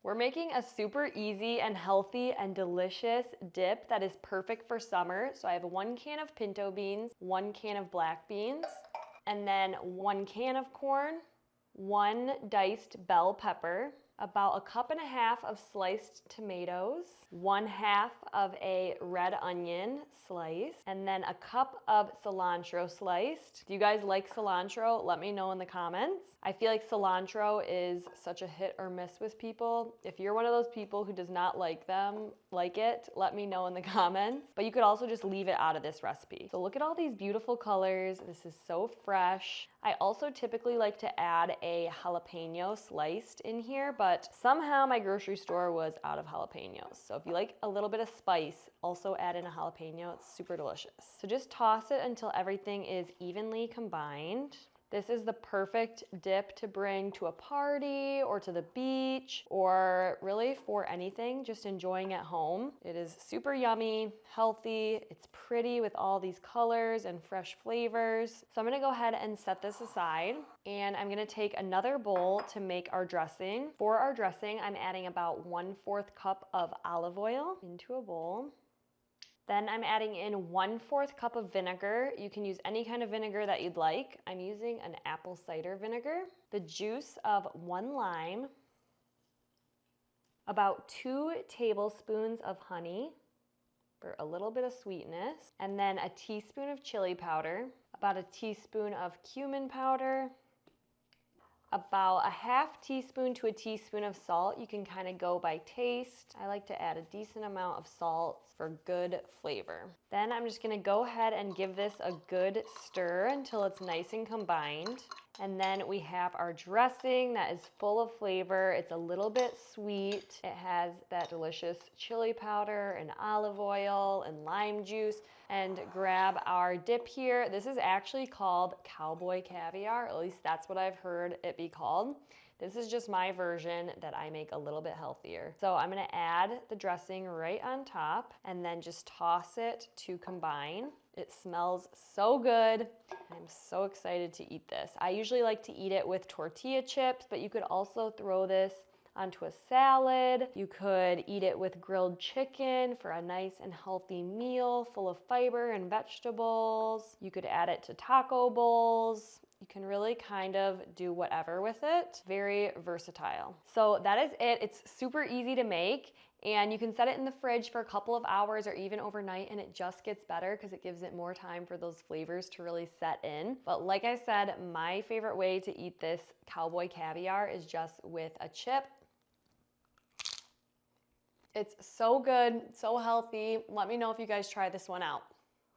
We're making a super easy and healthy and delicious dip that is perfect for summer. So I have 1 can of pinto beans, 1 can of black beans, and then 1 can of corn, 1 diced bell pepper, about 1.5 cups of sliced tomatoes, 1/2 of a red onion sliced, and then 1 cup of cilantro sliced. Do you guys like cilantro? Let me know in the comments. I feel like cilantro is such a hit or miss with people. If you're one of those people who does not like it, let me know in the comments. But you could also just leave it out of this recipe. So look at all these beautiful colors. This is so fresh. I also typically like to add a jalapeno sliced in here, but somehow my grocery store was out of jalapenos. So if you like a little bit of spice, also add in a jalapeno. It's super delicious. So just toss it until everything is evenly combined. This is the perfect dip to bring to a party or to the beach or really for anything, just enjoying at home. It is super yummy, healthy, it's pretty with all these colors and fresh flavors. So I'm gonna go ahead and set this aside, and I'm gonna take another bowl to make our dressing. For our dressing, I'm adding about 1/4 cup of olive oil into a bowl. Then I'm adding in 1/4 cup of vinegar. You can use any kind of vinegar that you'd like. I'm using an apple cider vinegar. The juice of 1 lime. About 2 tablespoons of honey for a little bit of sweetness. And then a teaspoon of chili powder. About a teaspoon of cumin powder. About a 1/2 teaspoon to a teaspoon of salt. You can kind of go by taste. I like to add a decent amount of salt for good flavor. Then I'm just gonna go ahead and give this a good stir until it's nice and combined. And then we have our dressing that is full of flavor. It's a little bit sweet. It has that delicious chili powder and olive oil and lime juice. And grab our dip here. This is actually called cowboy caviar, at least that's what I've heard it be called. This is just my version that I make a little bit healthier. So I'm gonna add the dressing right on top and then just toss it to combine. It smells so good. I'm so excited to eat this. I usually like to eat it with tortilla chips, but you could also throw this onto a salad. You could eat it with grilled chicken for a nice and healthy meal full of fiber and vegetables. You could add it to taco bowls. You can really kind of do whatever with it. Very versatile. So that is it. It's super easy to make, and you can set it in the fridge for a couple of hours or even overnight, and it just gets better because it gives it more time for those flavors to really set in. But like I said, my favorite way to eat this cowboy caviar is just with a chip. It's so good, so healthy. Let me know if you guys try this one out.